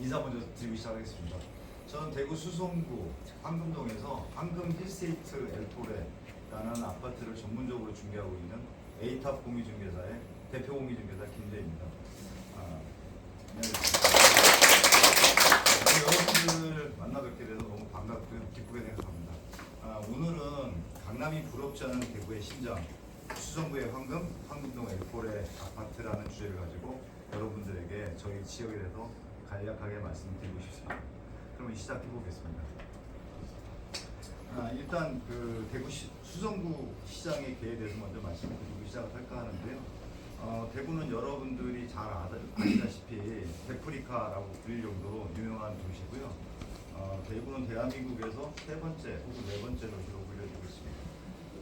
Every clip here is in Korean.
인사 먼저 드리고 시작하겠습니다. 저는 대구 수성구 황금동에서 황금 힐스테이트 엘포레라는 아파트를 전문적으로 중개하고 있는 A탑 공유중개사의 대표 공유중개사 김대입니다. 여러분들 만나 뵙게 돼서 너무 반갑고요. 기쁘게 생각합니다. 오늘은 강남이 부럽지 않은 대구의 심장, 수성구의 황금동 엘포레 아파트라는 주제를 가지고 여러분들에게 저희 지역에 대해서 간략하게 말씀드리고 싶습니다. 그러면 시작해 보겠습니다. 일단 그 대구 수성구 시장의 계에 대해서 먼저 말씀드리고 시작할까 하는데요. 대구는 여러분들이 잘 아시다시피 데프리카라고 불릴 정도로 유명한 도시고요. 대구는 대한민국에서 세 번째 혹은 네 번째 도시로 불려지고 있습니다.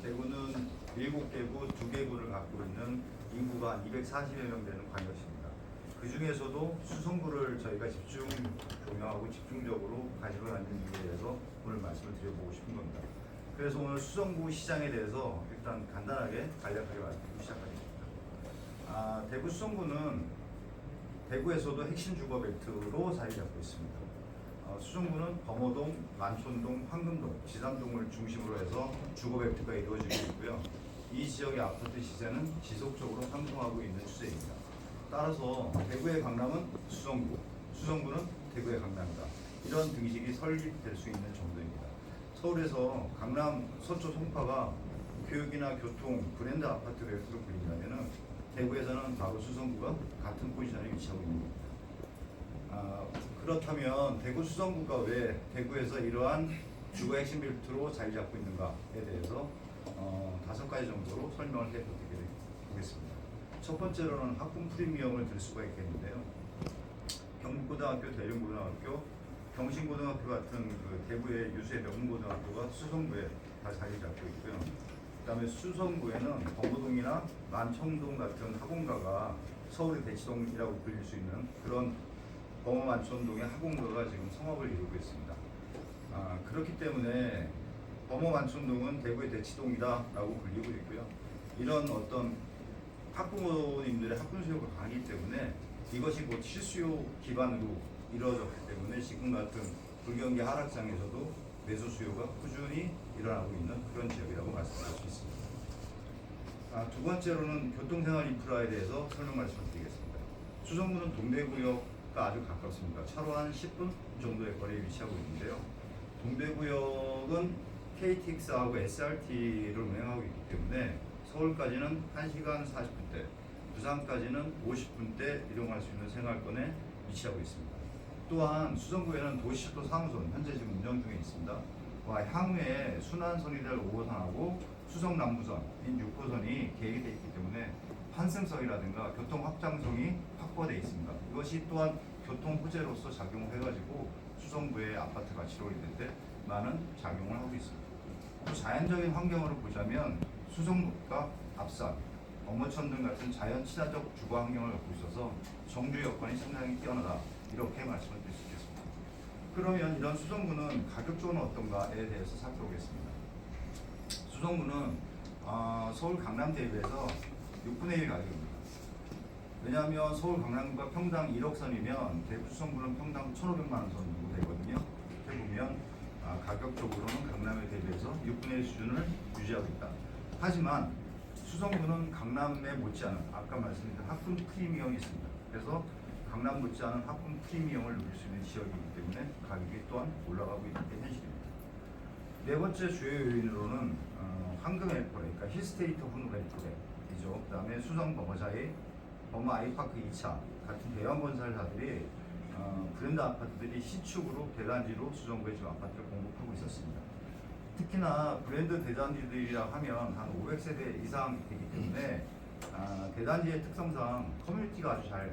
대구는 7개구, 2개구를 갖고 있는 인구가 한 240여 명 되는 광역시입니다. 그 중에서도 수성구를 저희가 집중 조명하고 집중적으로 가지고 있는 이유에 대해서 오늘 말씀을 드려보고 싶은 겁니다. 그래서 오늘 수성구 시장에 대해서 일단 간단하게 간략하게 말씀드리고 시작하겠습니다. 대구 수성구는 대구에서도 핵심 주거 벨트로 자리 잡고 있습니다. 수성구는 범어동, 만촌동, 황금동, 지산동을 중심으로 해서 주거 벨트가 이루어지고 있고요. 이 지역의 아파트 시세는 지속적으로 상승하고 있는 추세입니다. 따라서 대구의 강남은 수성구, 수성구는 대구의 강남이다. 이런 등식이 설립될 수 있는 정도입니다. 서울에서 강남 서초 송파가 교육이나 교통, 브랜드 아파트 벨트로 불린다면 대구에서는 바로 수성구가 같은 포지션에 위치하고 있는 겁니다. 그렇다면 대구 수성구가 왜 대구에서 이러한 주거 핵심 벨트로 자리 잡고 있는가에 대해서 5가지 정도로 설명을 해보겠습니다. 첫 번째로는 학군 프리미엄을 들 수가 있겠는데요. 경북고등학교, 대륜고등학교, 경신고등학교 같은 그 대구의 유수의 명문고등학교가 수성구에 다 자리 잡고 있고요. 그다음에 수성구에는 범어동이나 만청동 같은 학원가가 서울의 대치동이라고 불릴 수 있는 그런 범어 만촌동의 학원가가 지금 성업을 이루고 있습니다. 그렇기 때문에 범어 만촌동은 대구의 대치동이다라고 불리고 있고요. 이런 어떤 학부모님들의 학군 수요가 강하기 때문에 이것이 곧 실수요 기반으로 이루어졌기 때문에 지금 같은 불경기 하락장에서도 매수 수요가 꾸준히 일어나고 있는 그런 지역이라고 말씀드릴 수 있습니다. 두 번째로는 교통생활 인프라에 대해서 설명 말씀드리겠습니다. 수성구는 동대구역과 아주 가깝습니다. 차로 한 10분 정도의 거리에 위치하고 있는데요. 동대구역은 KTX하고 SRT를 운행하고 있기 때문에 서울까지는 1시간 40분대, 부산까지는 50분대 이동할 수 있는 생활권에 위치하고 있습니다. 또한 수성구에는 도시철도 3호선 현재 지금 운영 중에 있습니다. 향후에 순환선이 될 5호선하고 수성남부선인 6호선이 계획이 되어 있기 때문에 환승성이라든가 교통 확장성이 확보되어 있습니다. 이것이 또한 교통 호재로서 작용을 해가지고 수성구의 아파트 가치를 올리는데 많은 작용을 하고 있습니다. 또 자연적인 환경으로 보자면 수성구가 앞산, 범어천 등 같은 자연 친화적 주거 환경을 갖고 있어서 정주 여건이 상당히 뛰어나다 이렇게 말씀을 드릴 수 있겠습니다. 그러면 이런 수성구는 가격적으로는 어떤가에 대해서 살펴보겠습니다. 수성구는 서울 강남 대비해서 6분의 1 가격입니다. 왜냐하면 서울 강남구가 평당 1억 선이면 대구 수성구는 평당 1,500만 원 선 정도 되거든요. 이렇게 보면 가격적으로는 강남에 대비해서 6분의 1 수준을 유지하고 있다. 하지만 수성구는 강남에 못지않은 아까 말씀드린 학군 프리미엄이 있습니다. 그래서 강남 못지않은 학군 프리미엄을 누릴 수 있는 지역이기 때문에 가격이 또한 올라가고 있는 게 현실입니다. 네 번째 주요 요인으로는 황금 엘포레, 그러니까 힐스테이트 훈 엘포레이죠. 그 다음에 수성 범어자의 범어 아이파크 2차 같은 대형 건설사들이 브랜드 아파트들이 시축으로 대단지로 수성구에 지금 아파트를 공급하고 있었습니다. 특히나 브랜드 대단지들이라 하면 한 500세대 이상 되기 때문에 대단지의 특성상 커뮤니티가 아주 잘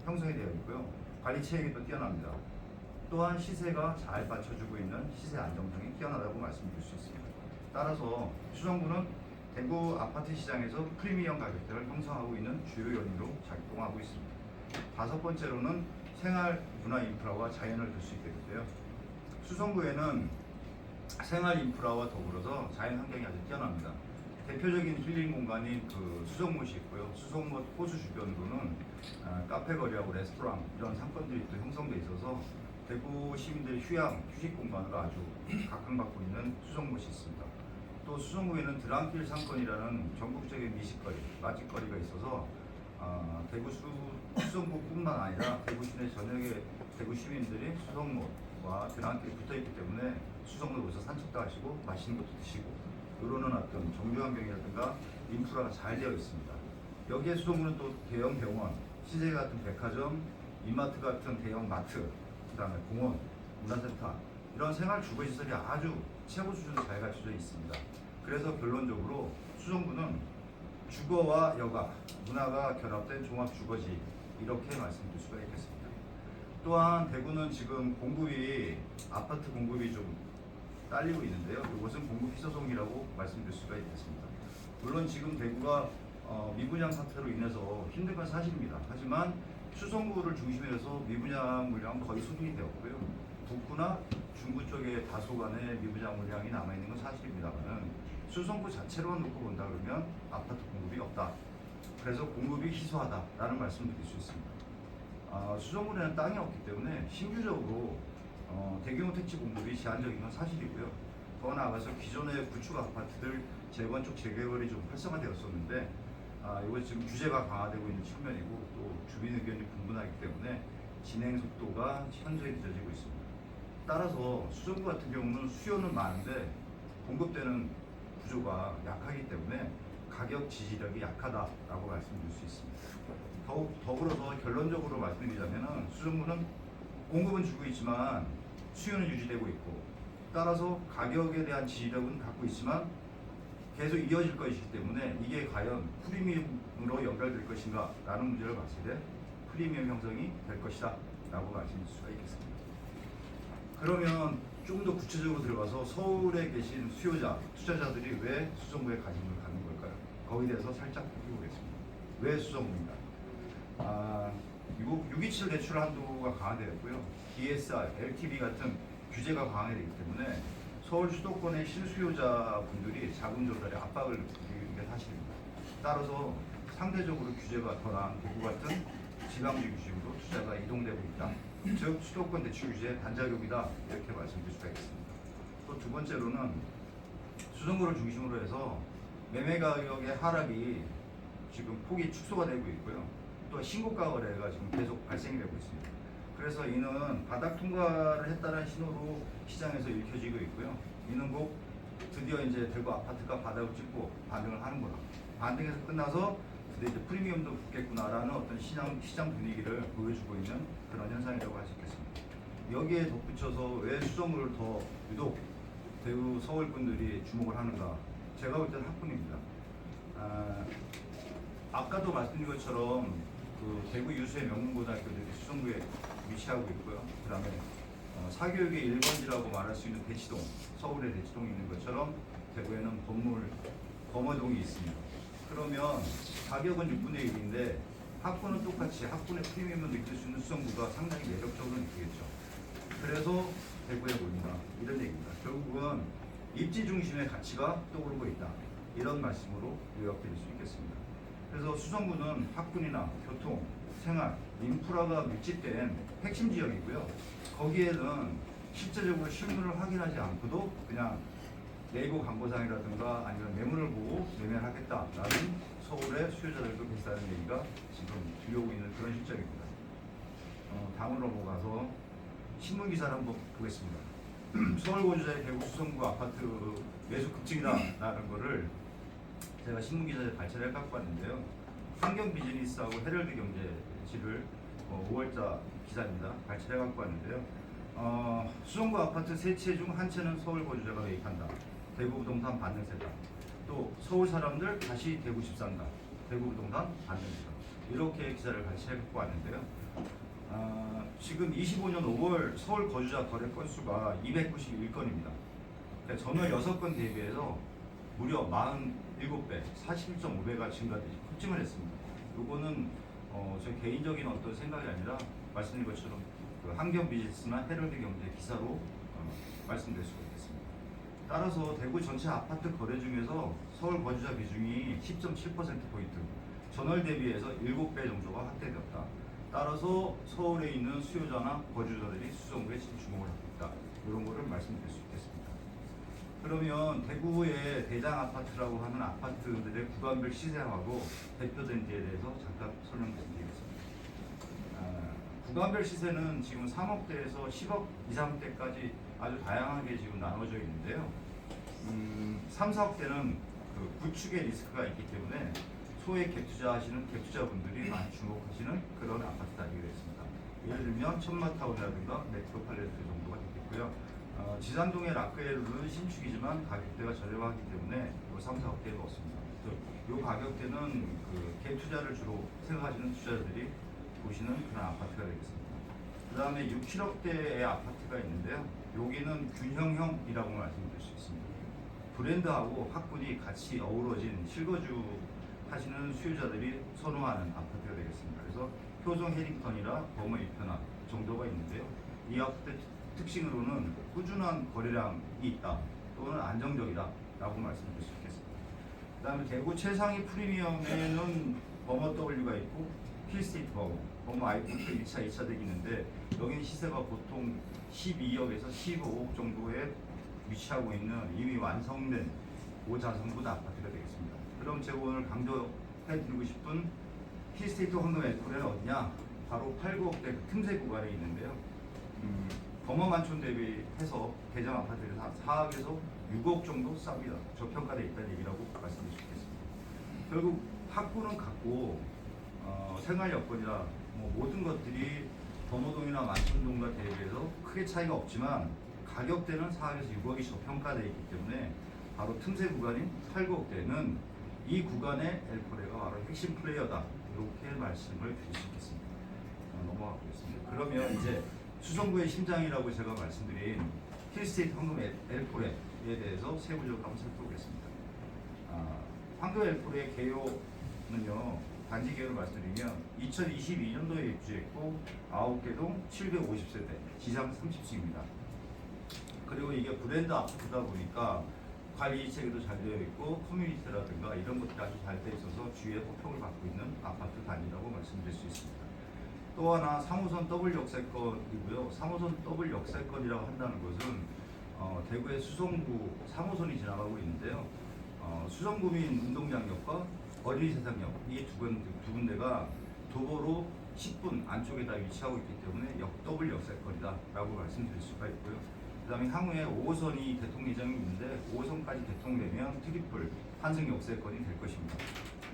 형성이 되어 있고요. 관리 체계도 뛰어납니다. 또한 시세가 잘 받쳐주고 있는 시세 안정성이 뛰어나다고 말씀드릴 수 있습니다. 따라서 수성구는 대구 아파트 시장에서 프리미엄 가격대를 형성하고 있는 주요 요인으로 작동하고 있습니다. 다섯 번째로는 생활 문화 인프라와 자연을 들 수 있겠는데요. 수성구에는 생활 인프라와 더불어서 자연 환경이 아주 뛰어납니다. 대표적인 힐링 공간인 그 수성못이 있고요. 수성못 호수 주변으로는 카페 거리하고 레스토랑 이런 상권들이 또 형성돼 있어서 대구 시민들의 휴식 공간으로 아주 각광받고 있는 수성못이 있습니다. 또 수성구에는 드랑길 상권이라는 전국적인 미식거리, 맛집거리가 있어서 대구 수성구뿐만 아니라 대구 시내 전역의 대구 시민들이 수성못과 드랑길이 붙어 있기 때문에 수성못 오셔서 산책도 하시고 맛있는 것도 드시고 이러는 어떤 정규환경이라든가 인프라가 잘 되어 있습니다. 여기에 수성구는 또 대형 병원, 시세 같은 백화점, 이마트 같은 대형 마트, 그다음에 공원, 문화센터 이런 생활 주거 시설이 아주 최고 수준으로 잘 갖춰져 있습니다. 그래서 결론적으로 수성구는 주거와 여가, 문화가 결합된 종합 주거지 이렇게 말씀드릴 수가 있겠습니다. 또한 대구는 지금 아파트 공급이 좀 딸리고 있는데요. 이것은 공급 희소성이라고 말씀드릴 수가 있겠습니다. 물론 지금 대구가 미분양 사태로 인해서 힘든 건 사실입니다. 하지만 수성구를 중심으로 해서 미분양 물량은 거의 소진이 되었고요. 북구나 중구 쪽에 다소간의 미분양 물량이 남아있는 건 사실입니다만 수성구 자체로만 놓고 본다 그러면 아파트 공급이 없다. 그래서 공급이 희소하다라는 말씀을 드릴 수 있습니다. 수성구에는 땅이 없기 때문에 신규적으로 대규모 택지 공급이 제한적인 건 사실이고요. 더 나아가서 기존의 구축 아파트들 재건축 재개발이 좀 활성화되었었는데 이거 지금 규제가 강화되고 있는 측면이고 또 주민 의견이 분분하기 때문에 진행 속도가 현저히 늦어지고 있습니다. 따라서 수성구 같은 경우는 수요는 많은데 공급되는 구조가 약하기 때문에 가격 지지력이 약하다라고 말씀드릴 수 있습니다. 더불어서 결론적으로 말씀드리자면 수성구는 공급은 주고 있지만 수요는 유지되고 있고 따라서 가격에 대한 지지력은 갖고 있지만 계속 이어질 것이기 때문에 이게 과연 프리미엄으로 연결될 것인가 라는 문제를 봤을 때 프리미엄 형성이 될 것이다 라고 말씀드릴 수가 있겠습니다. 그러면 좀 더 구체적으로 들어가서 서울에 계신 수요자, 투자자들이 왜 수성구에 관심을 갖는 걸까요? 거기에 대해서 살짝 살펴보겠습니다. 왜 수성구인가? 627 대출 한도가 강화되었고요. DSR, LTV 같은 규제가 강화되기 때문에 서울 수도권의 실수요자분들이 자금 조달에 압박을 느끼는 게 사실입니다. 따라서 상대적으로 규제가 덜한 대구 같은 지방지 중심으로 투자가 이동되고 있다. 즉 수도권 대출 규제의 반작용이다 이렇게 말씀드릴 수가 있습니다. 또 두 번째로는 수성구를 중심으로 해서 매매 가격의 하락이 지금 폭이 축소가 되고 있고요. 또 신고가 거래가 지금 계속 발생이 되고 있습니다. 그래서 이는 바닥 통과를 했다는 신호로 시장에서 읽혀지고 있고요. 이는 곧 드디어 이제 대구 아파트가 바닥을 찍고 반등을 하는구나. 반등에서 끝나서 드디어 이제 프리미엄도 붙겠구나라는 어떤 시장 분위기를 보여주고 있는 그런 현상이라고 할 수 있겠습니다. 여기에 덧붙여서 왜 수성구를 더 유독 대구 서울 분들이 주목을 하는가? 제가 볼 때는 학군입니다. 아까도 말씀드린 것처럼 그 대구 유수의 명문고등학교들이 수성구에 위치하고 있고요. 그다음에 사교육의 1번지라고 말할 수 있는 대치동, 서울의 대치동이 있는 것처럼 대구에는 범어동이 있습니다. 그러면 가격은 6분의 1인데 학군은 똑같이 학군의 프리미엄을 느낄 수 있는 수성구가 상당히 매력적으로 느끼겠죠. 그래서 대구에 모인다 이런 얘기입니다. 결국은 입지 중심의 가치가 떠오르고 있다 이런 말씀으로 요약드릴 수 있겠습니다. 그래서 수성구는 학군이나 교통, 생활, 인프라가 밀집된 핵심 지역이고요. 거기에는 실제적으로 실물을 확인하지 않고도 그냥 네이버 광고상이라든가 아니면 매물을 보고 매매를 하겠다라는 서울의 수요자들도 계시다는 얘기가 지금 들려오고 있는 그런 실정입니다. 다음으로 넘어가서 신문 기사를 한번 보겠습니다. 서울 거주자의 대구 수성구 아파트 매수 급증이다라는 거를 제가 신문 기사에 발췌를 해갖고 왔는데요. 환경 비즈니스하고 헤럴드 경제지를 5월자 기사입니다. 발췌를 해갖고 왔는데요. 수성구 아파트 세 채 중 한 채는 서울 거주자가 매입한다. 대구 부동산 반등세다. 또 서울 사람들 다시 대구 집 산다. 대구 부동산 반등세다. 이렇게 기사를 발췌해갖고 왔는데요. 지금 25년 5월 서울 거주자 거래 건수가 291건입니다. 그러니까 전월 6건 대비해서 무려 47배, 41.5배가 급증을 했습니다. 이거는 제 개인적인 어떤 생각이 아니라 말씀드린 것처럼 그 환경 비즈니스나 헤럴드 경제 기사로 말씀드릴 수가 있겠습니다. 따라서 대구 전체 아파트 거래 중에서 서울 거주자 비중이 10.7%포인트, 전월 대비해서 7배 정도가 확대되었다. 따라서 서울에 있는 수요자나 거주자들이 수성구에 주목을 하고 있다. 이런 거를 말씀드릴 수 있겠습니다. 그러면 대구의 대장 아파트라고 하는 아파트들의 구간별 시세하고 대표된지에 대해서 잠깐 설명드리겠습니다. 구간별 시세는 지금 3억대에서 10억 이상대까지 아주 다양하게 지금 나눠져 있는데요. 3, 4억대는 그 구축의 리스크가 있기 때문에 소액 갭투자 하시는 갭투자분들이 많이 주목하시는 그런 아파트가 되겠습니다. 예를 들면 천마타운이라든가 메트로팔레스 정도가 되겠고요. 지산동의 라크에르는 신축이지만 가격대가 저렴하기 때문에 3, 4억대에 넣었습니다. 이 가격대는 그 갭투자를 주로 생각하시는 투자자들이 보시는 그런 아파트가 되겠습니다. 그 다음에 6, 7억대의 아파트가 있는데요. 여기는 균형형이라고 말씀드릴 수 있습니다. 브랜드하고 학군이 같이 어우러진 실거주 하시는 수요자들이 선호하는 아파트가 되겠습니다. 그래서 효성 해링턴이라 버머 1편함 정도가 있는데요. 이 아파트 특징으로는 꾸준한 거래량이 있다 또는 안정적이다 라고 말씀드릴 수 있겠습니다. 그 다음에 대구 최상위 프리미엄에는 버머 W가 있고 힐스테이트 버머 아이콘트 1차, 2차 덱이 있는데 여기는 시세가 보통 12억에서 15억 정도에 위치하고 있는 이미 완성된 5자성분 아파트가 되겠습니다. 그럼 제가 오늘 강조해드리고 싶은 힐스테이트 황금 엘코레는 어디냐? 바로 8, 9억대 그 틈새 구간에 있는데요. 범어 만촌 대비해서 대장 아파트에서 4억에서 6억 정도 쌉니다. 저평가되어 있다는 얘기라고 말씀드릴 수 있겠습니다. 결국 학구는 같고 생활 여건이나 모든 것들이 범어동이나 만촌동과 대비해서 크게 차이가 없지만 가격대는 4억에서 6억이 저평가되어 있기 때문에 바로 틈새 구간인 8, 9억대는 이 구간의 엘코레가 바로 핵심 플레이어다. 이렇게 말씀을 드릴 수 있겠습니다. 넘어가 보겠습니다. 그러면 이제 수성구의 심장이라고 제가 말씀드린 힐스테이트 황금 엘코레에 대해서 세부적으로 한번 살펴보겠습니다. 황금 엘코레의 개요는요, 단지 개요를 말씀드리면 2022년도에 입주했고 9개동 750세대, 지상 30층입니다. 그리고 이게 브랜드 아파트다 보니까 관리 체계도 잘 되어 있고 커뮤니티라든가 이런 것들이 아주 잘 되어 있어서 주위에 호평을 받고 있는 아파트 단지라고 말씀드릴 수 있습니다. 또 하나 3호선 더블 역세권이고요. 3호선 더블 역세권이라고 한다는 것은 대구의 수성구 3호선이 지나가고 있는데요. 수성구민 운동장역과 어린이세상역 이 두 군데가 도보로 10분 안쪽에다 위치하고 있기 때문에 더블 역세권이다 라고 말씀드릴 수가 있고요. 그 다음에 향후에 5호선이 개통 예정이 있는데 5호선까지 개통되면 트리플 환승 역세권이 될 것입니다.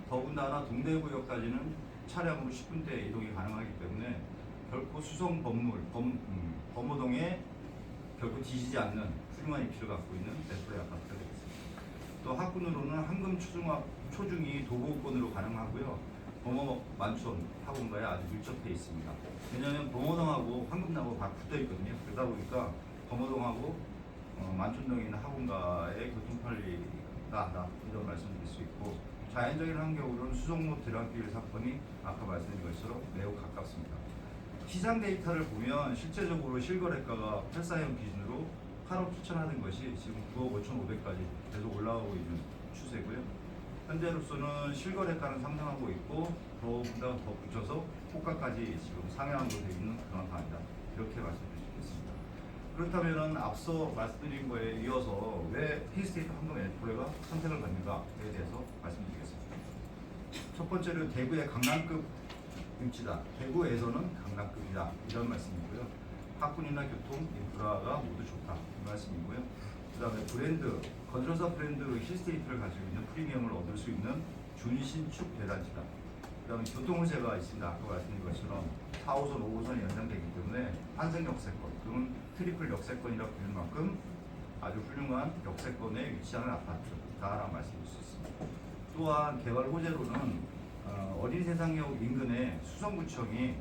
더군다나 동대구역까지는 차량으로 10분대 이동이 가능하기 때문에 결코 수성 범어동에 결코 뒤지지 않는 훌륭한 입지를 갖고 있는 엘코레 아파트가 되겠습니다. 또 학군으로는 한금 초중이 도보권으로 가능하고요. 범어 만촌 학원과에 아주 밀접해 있습니다. 왜냐하면 범어동하고 황금나무 다 붙어 있거든요. 그러다 보니까 범어동하고 만촌동에 있는 학원과의 교통편리가 하다 이런 말씀드릴 수 있고 자연적인 환경으로는 수성로 대랑길 사건이 아까 말씀드린 것처럼 매우 가깝습니다. 시장 데이터를 보면 실제적으로 실거래가가 84년 기준으로 8억 추천하는 것이 지금 9억 5,500까지 계속 올라가고 있는 추세고요. 현재로서는 실거래가는 상승하고 있고 더군다나 더 붙여서 호가까지 지금 상향으로 되어 있는 그런 상황이다. 이렇게 말씀드릴 수 있겠습니다. 그렇다면 앞서 말씀드린 거에 이어서 왜 힐스테이트 황금 엘코레가 선택을 받는가에 대해서 말씀드리겠습니다. 첫 번째는 대구의 강남급 입지다. 대구에서는 강남급이다. 이런 말씀이고요. 학군이나 교통, 인프라가 모두 좋다. 이 말씀이고요. 그 다음에 브랜드, 건설사 브랜드 힐스테이트를 가지고 있는 프리미엄을 얻을 수 있는 준신축 대단지다. 그 다음에 교통호재가 있습니다. 아까 말씀드린 것처럼 4호선, 5호선이 연장되기 때문에 환승 역세권, 또는 트리플 역세권이라고 부를 만큼 아주 훌륭한 역세권에 위치하는 아파트다라고 말씀드릴 수 있습니다. 또한 개발 호재로는 어린이세상역 인근에 수성구청이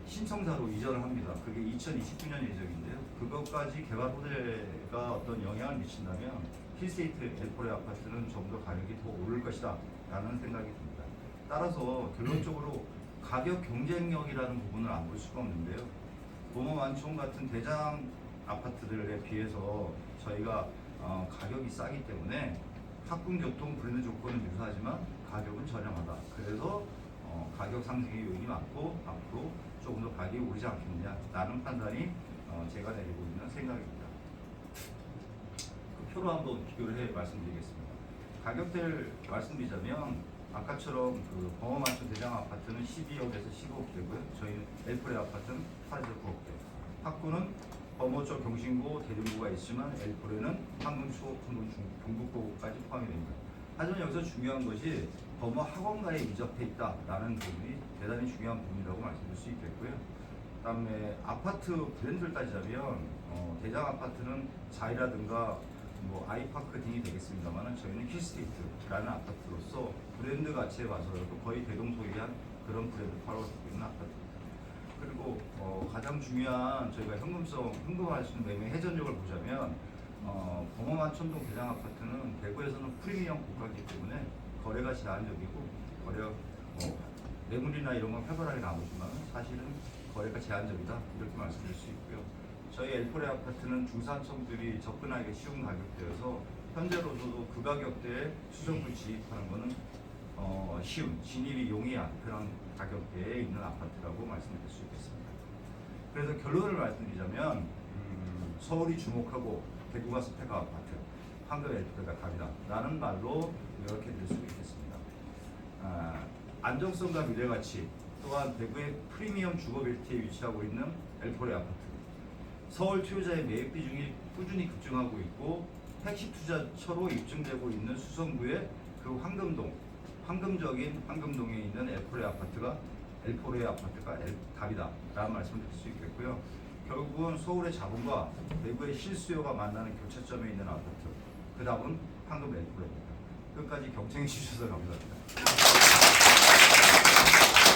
신청사로 이전을 합니다. 그게 2029년 예정인데요. 그것까지 개발 호재가 어떤 영향을 미친다면 힐스테이트 엘코레 아파트는 좀 더 가격이 더 오를 것이다 라는 생각이 듭니다. 따라서 결론적으로 가격 경쟁력이라는 부분을 안 볼 수가 없는데요. 범어 만촌 같은 대장 아파트들에 비해서 저희가 가격이 싸기 때문에 학군 교통 브랜드 조건은 유사하지만 가격은 저렴하다. 그래서 가격 상승의 요인이 많고 앞으로 조금 더 가격이 오르지 않겠느냐라는 판단이 제가 내리고 있는 생각입니다. 그 표로 한번 비교를 해 말씀드리겠습니다. 가격대를 말씀드리자면 아까처럼 그 범어 맞춤 대장 아파트는 12억에서 15억대고요. 저희는 L4의 아파트는 8에서 9억대. 학구는 범어 쪽 경신고 대림고가 있지만 L4에는 황금 수업, 황금 경북고까지 포함이 됩니다. 하지만 여기서 중요한 것이 범어 학원가에 인접해 있다라는 부분이 대단히 중요한 부분이라고 말씀드릴 수 있겠고요. 그다음에 아파트 브랜드를 따지자면 대장 아파트는 자이라든가 뭐 아이파크 등이 되겠습니다만 저희는 힐스테이트라는 아파트로서 브랜드 가치에 봐서도 거의 대동소이한 그런 브랜드 팔고 있는 아파트입니다. 그리고 가장 중요한 저희가 현금화할 수 있는 매매 회전력을 보자면 범어만 촌동 대장 아파트는 대구에서는 프리미엄 고가이기 때문에 거래가 제한적이고 매물이나 이런 건 활발하게 나오지만 사실은 거래가 제한적이다 이렇게 말씀드릴 수 있고요. 저희 L4의 아파트는 중산층들이 접근하기 쉬운 가격대여서 현재로서도 그 가격대에 수정을 지입하는 것은 쉬운, 진입이 용이한 그런 가격대에 있는 아파트라고 말씀드릴 수 있겠습니다. 그래서 결론을 말씀드리자면 서울이 주목하고 대구가 스펙 아파트, 황금 L4가 답이다 라는 말로 이렇게 될 수 있겠습니다. 안정성과 미래가치 또한 대구의 프리미엄 주거벨트에 위치하고 있는 L4의 아파트, 서울 투자자의 매입 비중이 꾸준히 급증하고 있고 핵심 투자처로 입증되고 있는 수성구의 그 황금적인 황금동에 있는 L4의 아파트가 답이다 라는 말씀을 드릴 수 있겠고요. 결국은 서울의 자본과 대구의 실수요가 만나는 교차점에 있는 아파트, 그 답은 황금 L4입니다. 끝까지 경청해 주셔서 감사합니다.